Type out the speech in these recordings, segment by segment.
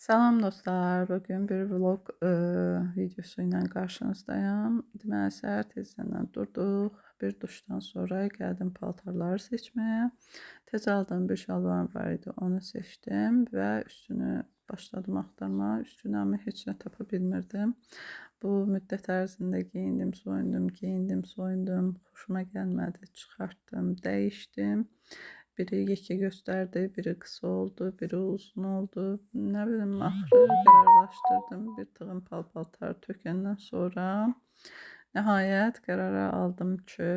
Salam dostlar, bugün bir vlog videosu ilə qarşınızdayım. Deməli, səhər tezdən durduq, bir duşdan sonra gəldim paltarları seçməyə. Tez aldığım bir şalvar var idi, onu seçdim və üstünü başladım axtarmağa. Üstünü amma heç nə tapa bilmirdim. Bu müddət ərzində geyindim, soyundum, geyindim, soyundum. Xoşuma gəlmədi, çıxartdım, dəyişdim. Biri yekə gösterdi, biri kısa oldu, biri uzun oldu. Ne bileyim, axırı qərarlaşdırdım. Bir tığım pal-paltar tökəndən sonra nəhayət qərara aldım ki,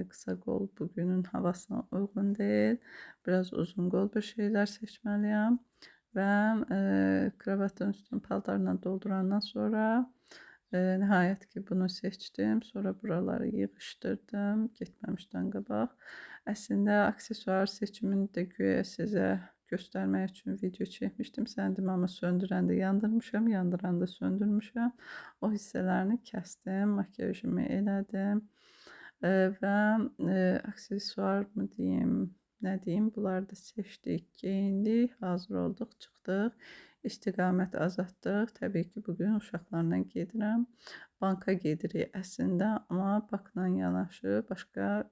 kısa qol bugünün havasına uyğun deyil. Biraz uzun qol bir şeyler seçmeliyim. Və kravatın üstünü paltarla doldurandan sonra nəhayət ki bunu seçdim. Sonra buraları yığışdırdım getməmişdən qabaq. Əslində aksesuar seçimini də güya sizə göstərmək üçün video çəkmişdim. Səndim amma söndürəndə yandırmışam, yandıranda söndürmüşəm. O hissələrini kəsdim, makyajımı elədim. Və aksesuar mı deyim, nə deyim, bunları da seçdik, geyindik, hazır olduq, çıxdıq. İstiqamət azadlıq. Təbii ki, bugün uşaqlarla gedirəm. Banka gedirik əslində, amma bankla yanaşı başqa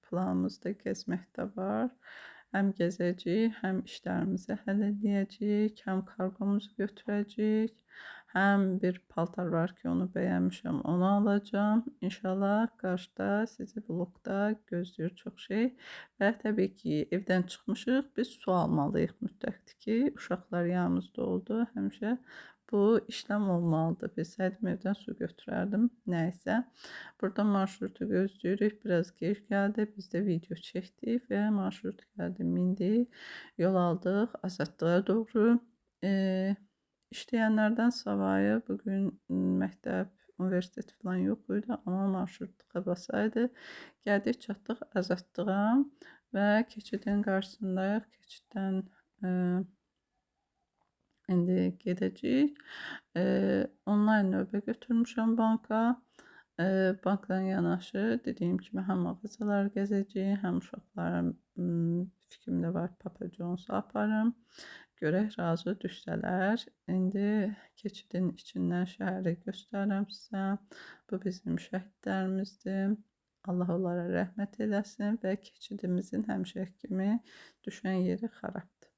planımız da gəzmək də var. Həm gəzəcəyik, həm işlərimizi həll edəcəyik, həm kargomuzu götürəcəyik. Həm bir paltar var ki, onu bəyənmişəm, onu alacağım. İnşallah qarşıda sizi vlogda gözləyir çox şey. Və təbii ki, evdən çıxmışıq, biz su almalıyıq mütləqdir ki, uşaqlar yanımızda oldu. Həmişə bu işlem olmalıdır. Bilsəydim evdən su götürərdim, nəysə. Burada marşrutu gözləyirik, biraz gec gəldi. Biz də video çəkdik və marşrut gəldi, mindik, yol aldıq Azadlığa doğru. İşləyənlərdən savayı bugün məktəb, universitet falan yox idi, amma marşrut tıxa basaydı. Gəldik, çatdıq Azadlığa və keçidin qarşısındayıq. Keçiddən indi gedəcəyik. Onlayn növbə götürmüşəm banka. Bankla yanaşı dediyim kimi həm mağazalar gəzəcəyik, həm uşaqlara fikrimdə var Papa John's aparım. Görək razı düşsələr. İndi keçidin içindən şəhəri göstərirəm sizə. Bu bizim şəhidlərimizdir. Allah onlara rəhmət eləsin və keçidimizin həmişə kimi düşən yeri xarabdır.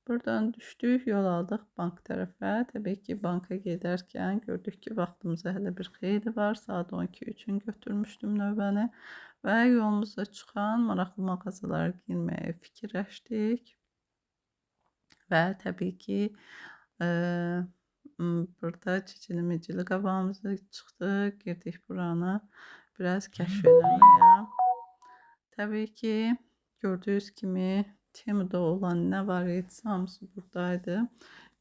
Buradan düşdük, yol aldıq bank tərəfə. Təbii ki, banka gedərkən gördük ki, vaxtımıza hələ bir xeyli var. Saat 12 üçün götürmüşdüm növbəni və yolumuza çıxan maraqlı mağazalara girməyə fikirləşdik. Və təbii ki, burada cicili-micili qabağımıza çıxdı, girdik burana biraz kəşf eləməyə. Təbii ki, gördüyünüz kimi Temu'da olan nə var idi, hamısı buradaydı.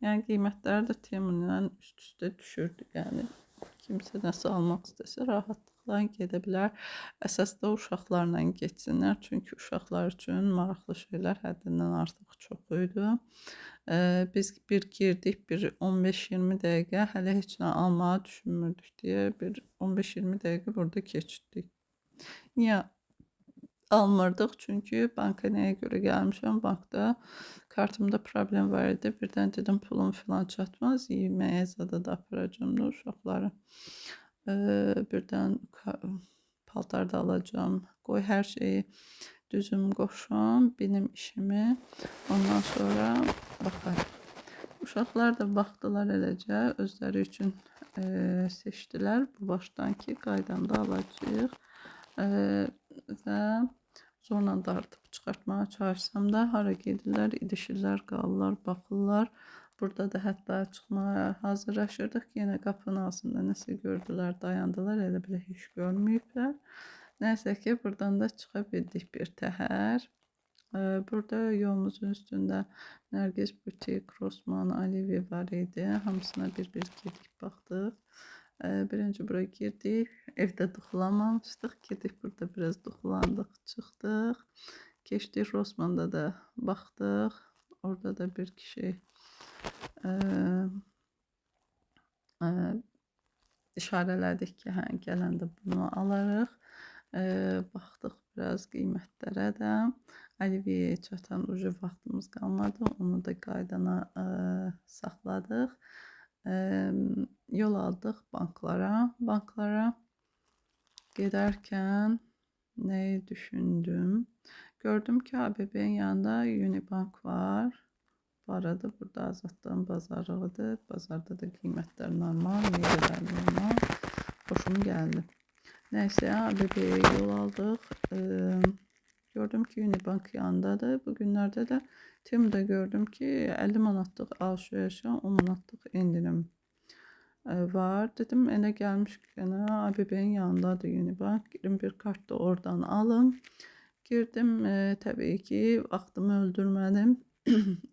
Yəni qiymətləri də Temu'dan üst-üstə düşürdü. Yəni kimsə nəsə almaq istəsə rahatlıqla gedə bilər. Əsas da uşaqlarla getsinlər, çünki uşaqlar üçün maraqlı şeylər həddindən artıq çox idi. Biz bir girdik, bir 15-20 dəqiqə hələ heç nə almağı düşünmürdük deyə bir 15-20 dəqiqə burada keçirdik. Niyə almırdıq? Çünki banka nəyə görə gəlmişəm? Bankda kartımda problem var idi. Birdən dedim pulum falan çatmaz, yeməyə zada da aparacağım da uşaqları. Birdən paltar da alacağım. Qoy hər şeyi düzüm qoşum, benim işimi. Ondan sonra baxarıq. Uşaqlar da baxdılar eləcə, özləri üçün seçdilər. Bu başdan ki, qaydanda alacağıq. Və zorla dartıb çıxartmağa çalışsam da hara gedirlər, idişirlər, qalırlar, baxırlar. Burada da hətta çıxmağa hazırlaşırdıq. Yenə qapının ağzında nəsə gördülər, dayandılar, elə belə heç görməyiblər. Nəysə ki, buradan da çıxa bildik bir təhər. Burada yolumuzun üstündə Nərgiz Butik, Rossmann, Alivi var idi. Hamısına bir-bir girdik, baxdıq. Birinci buraya girdik, evdə duxulamamışdıq, girdik burada biraz duxulandıq, çıxdıq. Keçdik Rossmanda da baxdıq, orada da bir kişi işarələdik ki, hə, gələndə bunu alarıq. Baxdıq biraz qiymətlərə də. Aliviyə çatan ucu vaxtımız qalmadı, onu da qaydana saxladıq. Yol aldıq banklara. Banklara gedərkən neyi düşündüm? Gördüm ki, ABB'nin yanında Unibank var. Bu arada burada Azadlığın bazarıdır. Bazarda da qiymətlər normal, meyvələr normal. Xoşum gəldi. Neyse ABB'ye yol aldıq. Gördüm ki, Unibank yanındadır. Bu günlərdə də Temu'da gördüm ki, 50 manatlıq alışverişə 10 manatlıq indirim var. Dedim, elə gəlmişkən ABB'nin yanındadır Unibank. Girin bir kart da oradan alım. Girdim, təbii ki, vaxtımı öldürmədim.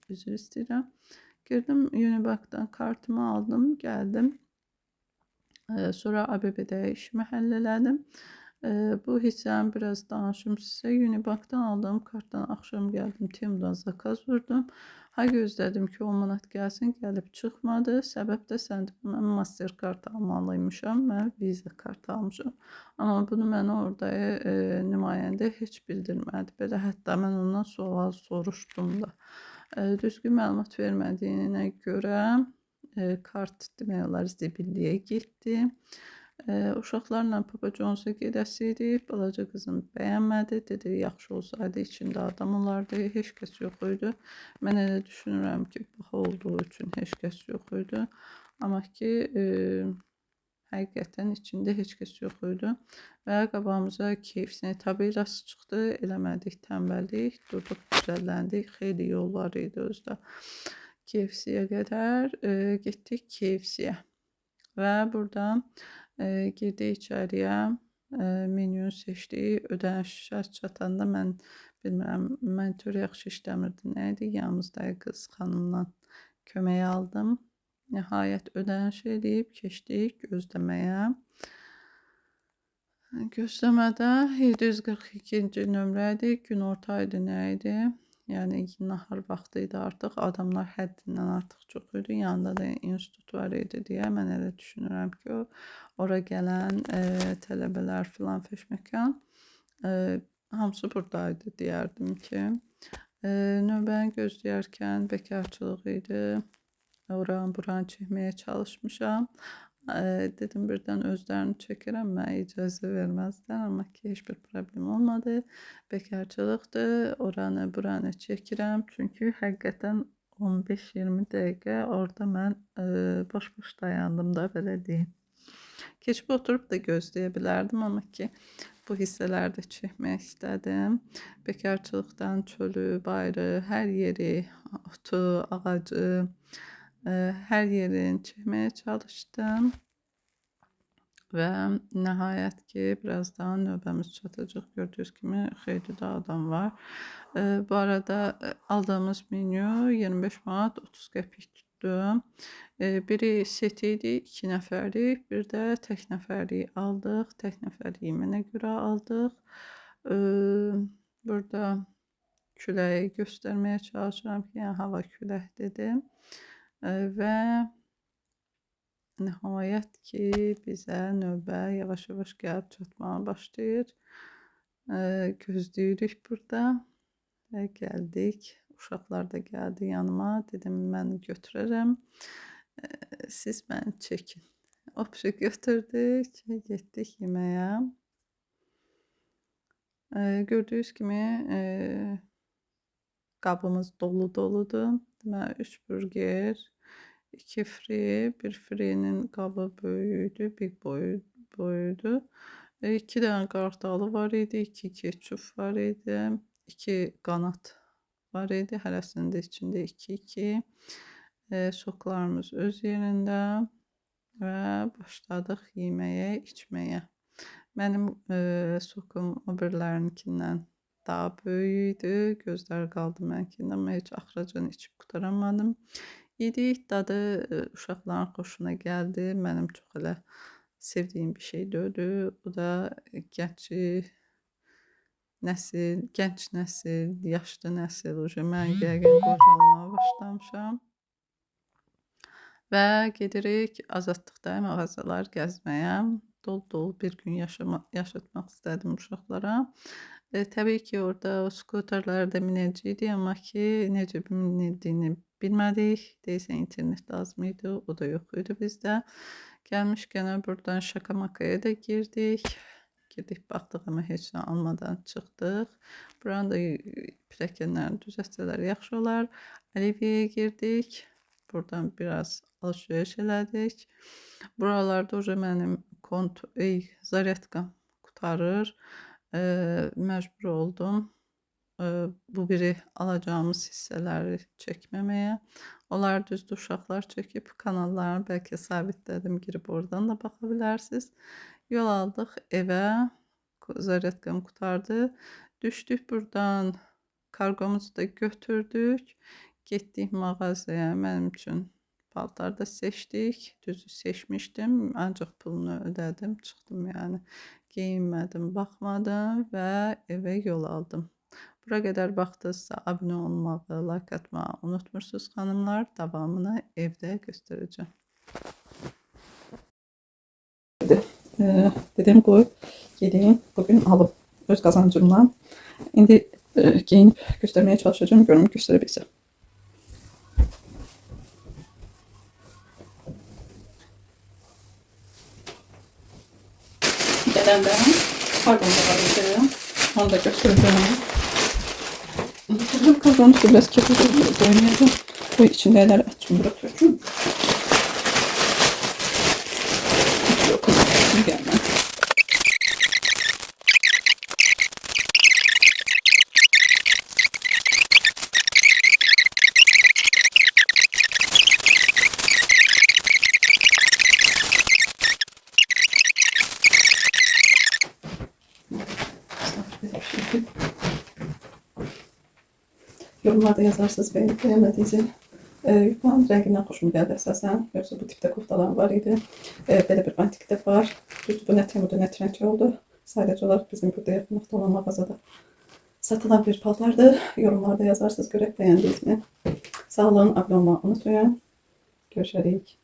Üzr istəyirəm. Girdim Unibank'dan kartımı aldım, gəldim. Sonra ABB'də işimi həll elədim. Bu hissəni biraz danışım sizə. Unibank'dan aldığım kartdan axşam gəldim, Temu'dan zakaz vurdum. Ha gözlədim ki, 10 manat gəlsin, gəlib çıxmadı. Səbəb də səndə mən Mastercard almalıymışam, mən Visa kart almışam. Amma bunu mənə orada nümayəndə heç bildirmədi. Belə hətta mən ondan sual soruşdum da. Düzgün məlumat vermədiyinə görə kart demək olar zibilliyə getdi. Uşaqlarla Papa John's-a gedəsi idi. Balaca qızım bəyənmədi. Dedi, yaxşı olsaydı içində adam olardı. Heç kəs yox idi. Mən elə düşünürəm ki, baha olduğu üçün heç kəs yox idi. Amma ki, həqiqətən içində heç kəs yox idi. Və qabağımıza KFC-ni tabelası çıxdı. Eləmədik, tənbəllik. Durduq, güzəlləndik. Xeyli yol var idi özdə. KFC-yə qədər getdik KFC-yə. Və burada girdik içəriyə, menyu seçdik, ödənişə çatanda mən bilmirəm, monitör yaxşı işləmirdi, nə idi, yanımızdakı qız xanımdan kömək aldım. Nəhayət ödəniş edib keçdik gözləməyə. Gözləmədə 742-ci nömrə idi, günorta idi, nə idi? Yəni nahar vaxtı idi artıq, adamlar həddindən artıq çox idi, yanında da institut var idi deyə mən elə düşünürəm ki, ora gələn tələbələr filan feşməkan hamısı buradaydı deyərdim ki. Növbəni gözləyərkən bekarçılıq idi, oranı buranı çəkməyə çalışmışam. Dedim birdən özlərini çəkirəm, mənə icazə verməzlər, amma ki, heç bir problem olmadı. Bekarçılıqdır, oranı buranı çəkirəm, çünki həqiqətən 15-20 dəqiqə orada mən boş-boş dayandım da, belə deyim. Keçib oturub da gözləyə bilərdim, amma ki, bu hissələrdə çəkmək istədim. Bekarçılıqdan çölü, bayrı, hər yeri, otu, ağacı, hər yerini çəkməyə çalışdım. Və nəhayət ki, birazdan növbəmiz çatacaq. Gördüyünüz kimi xeyli də adam var. Bu arada aldığımız menyu 25 manat 30 qəpik tutdu. Biri set idi, 2 nəfərlik, bir də tək nəfərlik aldıq. Tək nəfərliyi mənə görə aldıq. Burada küləyi göstərməyə çalışıram ki, yəni hava küləklidir. Və nəhayət ki, bizə növbə yavaş-yavaş gəlib çatmağa başlayır. Gözləyirik burada və gəldik. Uşaqlar da gəldi yanıma. Dedim, mən götürərəm. Siz məni çəkin. Opşu götürdük, getdik yeməyə. Gördüyünüz kimi qabımız dolu-doludur. Deməli, 3 burger, 2 fri, bir frinin qabı böyüydü, big boyuydu. 2 dənə qartalı var idi, 2 ketçup var idi, 2 qanat var idi, hərəsində içində 2-2. Soklarımız öz yerində və başladıq yeməyə, içməyə. Mənim sokum o birilərinkindən daha böyük idi, gözlər qaldı mənkindən, amma heç axıracan içib qutaramadım. Yedik, dadı uşaqların xoşuna gəldi, mənim çox elə sevdiyim bir şey deyildi. O da gənc nəsil, yaşlı nəsil, mən yəqin qocalmağa başlamışam. Və gedirik Azadlıqda mağazalar gəzməyə. Dolu-dolu bir gün yaşatmaq istədim uşaqlara. Təbii ki, orada o skuterlərdə minəcəkdik, amma ki, necə minildiyini bilmədik. Deyəsən internet lazım idi, o da yox idi bizdə. Gəlmişkən buradan Şakamakaya da girdik. Girdik, baxdıq, amma heç nə almadan çıxdıq. Buranın da pilləkənlərini düzəltsələr yaxşı olar. Oliviyaya girdik. Buradan biraz alışveriş elədik. Buralarda уже mənim zaryadkam qurtarır. Məcbur oldum bu biri alacağımız hissələri çəkməməyə. Onlar düzdür, uşaqlar çəkib kanallarını bəlkə sabitlədim, girib oradan da baxa bilərsiniz. Yol aldıq evə, zaryadkam qurtardı. Düşdük buradan, kargomuzu da götürdük. Getdik mağazaya, mənim üçün paltar da seçdik. Düzü seçmişdim, ancaq pulunu ödədim, çıxdım yəni. Geyinmədim, baxmadım və evə yol aldım. Bura qədər baxdınızsa abunə olmağı, like atmağı unutmursunuz xanımlar. Davamını evdə göstərəcəm. Dedim qoy gedeyim, bugün alıb öz qazancımdan. İndi geyinib göstərməyə çalışacağım, görüm göstərə bilsəm. Gələndə kargomu da var, onu da göstərəcəm. Burada kazanmış biraz kefir oynayacağım. Bu içindeler açım bırakıyorum. Yok, gelme. Yorumlarda yazarsınız beğenip beğenmediğinizi. Yuxarı rəngindən xoşum gəldi əsasən. Yoxsa bu tipdə koftalar var idi. Belə bir antikdə var. Düzdür, bu nə Temu'da nə trend oldu. Sadəcə olaraq bizim burada yaxınlıqda olan mağazada satılan bir paltardır. Yorumlarda yazarsınız, görək bəyəndiniz mi? Sağ olun, abunə olmağı unutmayın. Görüşərik.